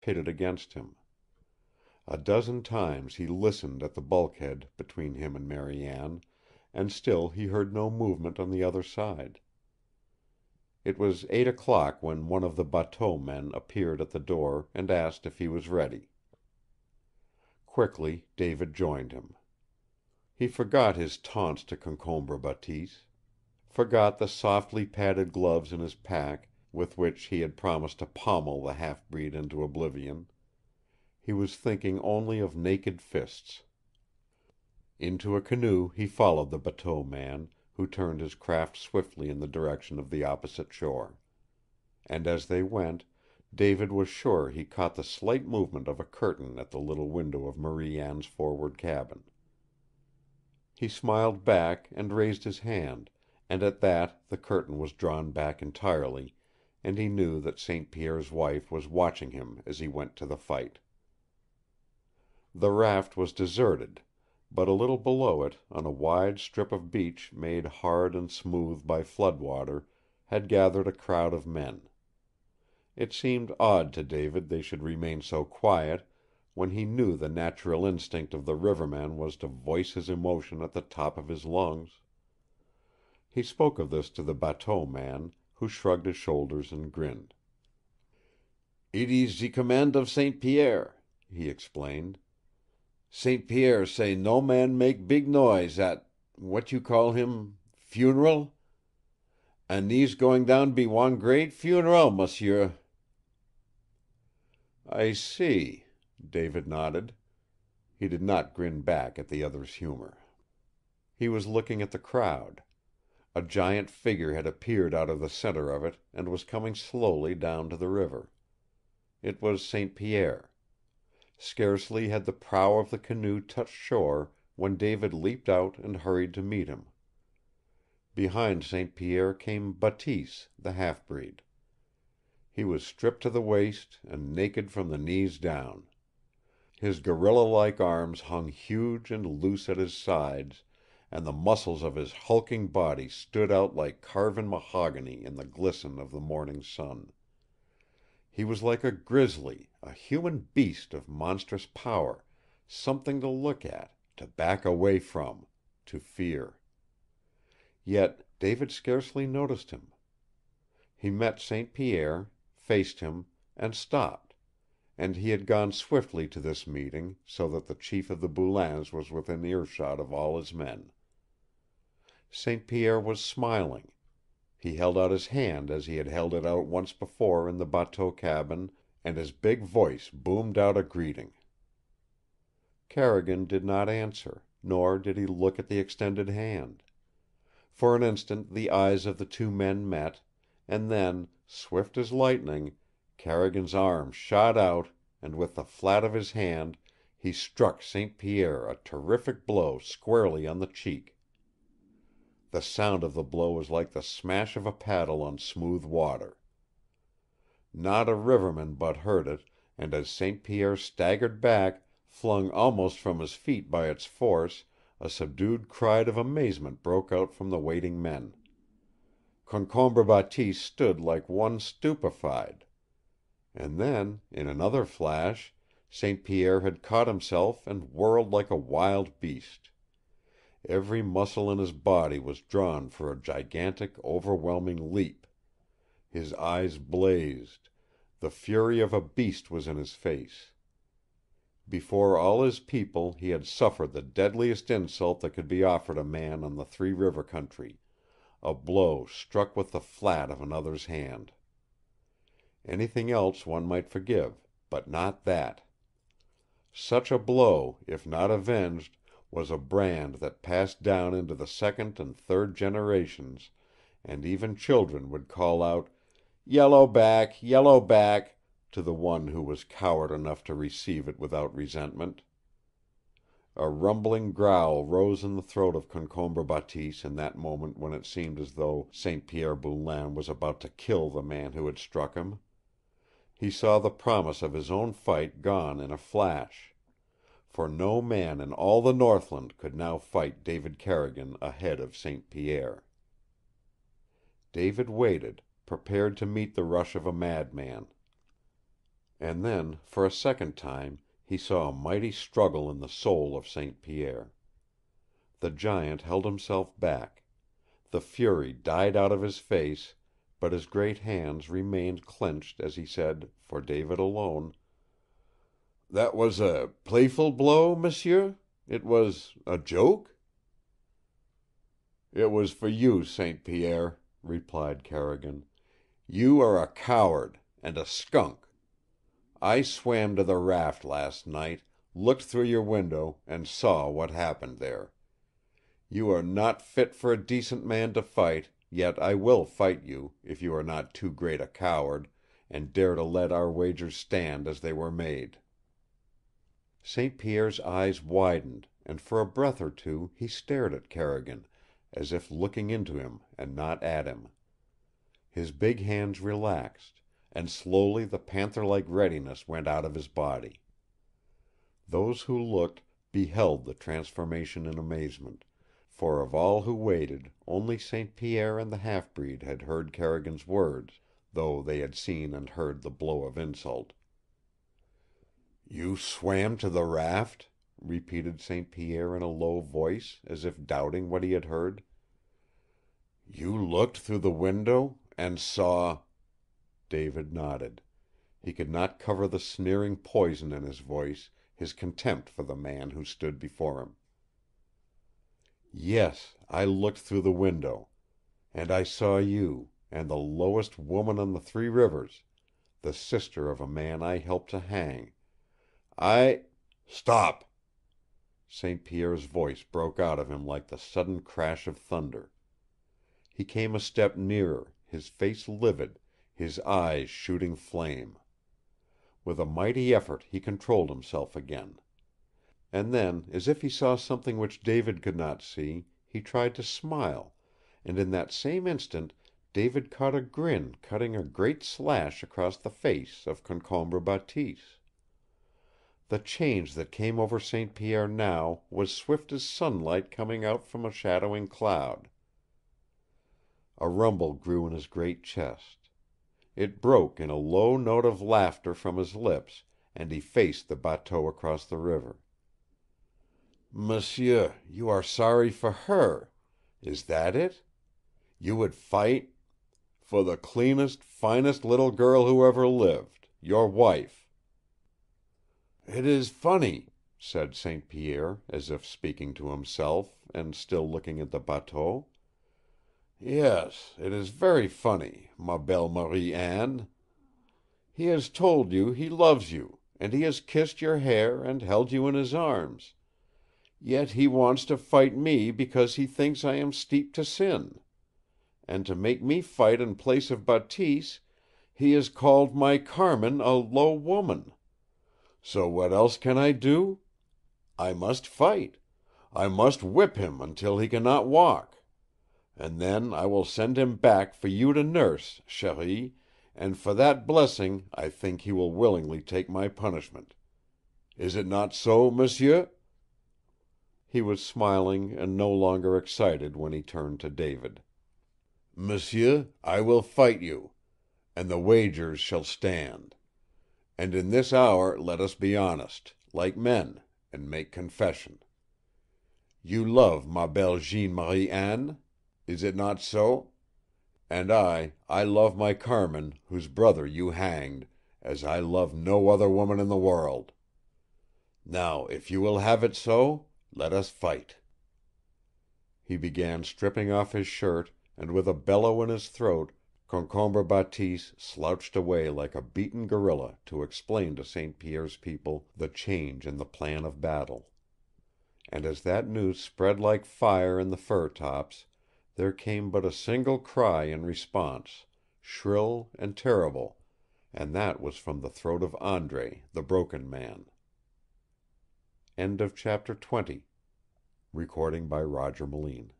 pitted against him. A dozen times he listened at the bulkhead between him and Mariane, and still he heard no movement on the other side. It was 8 o'clock when one of the bateau men appeared at the door and asked if he was ready. Quickly David joined him. He forgot his taunts to Concombre Bateese, forgot the softly padded gloves in his pack with which he had promised to pommel the half-breed into oblivion. He was thinking only of naked fists. Into a canoe he followed the bateau man, who turned his craft swiftly in the direction of the opposite shore. And as they went, David was sure he caught the slight movement of a curtain at the little window of Marie Anne's forward cabin. He smiled back and raised his hand, and at that the curtain was drawn back entirely, and he knew that St. Pierre's wife was watching him as he went to the fight. The raft was deserted, but a little below it, on a wide strip of beach made hard and smooth by flood water, had gathered a crowd of men. It seemed odd to David they should remain so quiet, when he knew the natural instinct of the riverman was to voice his emotion at the top of his lungs. He spoke of this to the bateau man, who shrugged his shoulders and grinned. "It ees ze command of St. Pierre," he explained. "St. Pierre say no man make big noise at what you call him funeral? An' theese going down be one great funeral, monsieur." "I see." David nodded. He did not grin back at the other's humor. He was looking at the crowd. A giant figure had appeared out of the center of it and was coming slowly down to the river. It was St. Pierre. Scarcely had the prow of the canoe touched shore when David leaped out and hurried to meet him. Behind St. Pierre came Bateese, the half-breed. He was stripped to the waist and naked from the knees down. His gorilla-like arms hung huge and loose at his sides, and the muscles of his hulking body stood out like carven mahogany in the glisten of the morning sun. He was like a grizzly, a human beast of monstrous power, something to look at, to back away from, to fear. Yet David scarcely noticed him. He met St. Pierre, faced him, and stopped, and he had gone swiftly to this meeting, so that the chief of the Boulains was within earshot of all his men. St. Pierre was smiling. He held out his hand as he had held it out once before in the bateau cabin, and his big voice boomed out a greeting. Carrigan did not answer, nor did he look at the extended hand. For an instant the eyes of the two men met, and then, swift as lightning, Carrigan's arm shot out, and with the flat of his hand he struck St. Pierre a terrific blow squarely on the cheek. The sound of the blow was like the smash of a paddle on smooth water. Not a riverman but heard it, and as St. Pierre staggered back, flung almost from his feet by its force, a subdued cry of amazement broke out from the waiting men. Concombre Bateese stood like one stupefied. And then, in another flash, St. Pierre had caught himself and whirled like a wild beast. Every muscle in his body was drawn for a gigantic, overwhelming leap. His eyes blazed. The fury of a beast was in his face. Before all his people he had suffered the deadliest insult that could be offered a man on the Three River country, a blow struck with the flat of another's hand. Anything else one might forgive, but not that. Such a blow, if not avenged, was a brand that passed down into the second and third generations, and even children would call out, "Yellow Back! Yellow Back!" to the one who was coward enough to receive it without resentment. A rumbling growl rose in the throat of Concombre Bateese in that moment when it seemed as though St. Pierre Boulain was about to kill the man who had struck him. He saw the promise of his own fight gone in a flash. For no man in all the Northland could now fight David Carrigan ahead of St. Pierre. David waited, prepared to meet the rush of a madman. And then, for a second time, he saw a mighty struggle in the soul of St. Pierre. The giant held himself back. The fury died out of his face, but his great hands remained clenched as he said, for David alone, "That was a playful blow, m'sieu? It was a joke?" "It was for you, St. Pierre," replied Carrigan. "You are a coward and a skunk. I swam to the raft last night, looked through your window, and saw what happened there. You are not fit for a decent man to fight, yet I will fight you, if you are not too great a coward, and dare to let our wagers stand as they were made." St. Pierre's eyes widened, and for a breath or two he stared at Carrigan, as if looking into him and not at him. His big hands relaxed, and slowly the panther-like readiness went out of his body. Those who looked beheld the transformation in amazement, for of all who waited only St. Pierre and the half-breed had heard Carrigan's words, though they had seen and heard the blow of insult. "You swam to the raft?" repeated St. Pierre in a low voice, as if doubting what he had heard. "You looked through the window and saw—" David nodded. He could not cover the sneering poison in his voice, his contempt for the man who stood before him. "Yes, I looked through the window. And I saw you, and the lowest woman on the 3 Rivers, the sister of a man I helped to hang. I—" "Stop!" St. Pierre's voice broke out of him like the sudden crash of thunder. He came a step nearer, his face livid, his eyes shooting flame. With a mighty effort he controlled himself again. And then, as if he saw something which David could not see, he tried to smile, and in that same instant David caught a grin cutting a great slash across the face of Concombre Bateese. The change that came over St. Pierre now was swift as sunlight coming out from a shadowing cloud. A rumble grew in his great chest. It broke in a low note of laughter from his lips, and he faced the bateau across the river. "M'sieu, you are sorry for her. Is that it? You would fight for the cleanest, finest little girl who ever lived, your wife." "It is funny," said St. Pierre, as if speaking to himself, and still looking at the bateau. "Yes, it is very funny, ma belle Marie Anne. He has told you he loves you, and he has kissed your hair and held you in his arms. Yet he wants to fight me because he thinks I am steeped to sin. And to make me fight in place of Bateese, he has called my Carmin a low woman. So what else can I do? I must fight. I must whip him until he cannot walk. And then I will send him back for you to nurse, chérie, and for that blessing I think he will willingly take my punishment. Is it not so, m'sieu?" He was smiling and no longer excited when he turned to David. "M'sieu, I will fight you, and the wagers shall stand. And in this hour let us be honest, like men, and make confession. You love ma belle Jeanne Marie Anne? Is it not so? And I love my Carmin, whose brother you hanged, as I love no other woman in the world. Now, if you will have it so, let us fight." He began stripping off his shirt, and with a bellow in his throat, Concombre Bateese slouched away like a beaten gorilla to explain to St. Pierre's people the change in the plan of battle. And as that news spread like fire in the fir tops, there came but a single cry in response, shrill and terrible, and that was from the throat of Andre, the Broken Man. End of chapter 20. Recording by Roger Moline.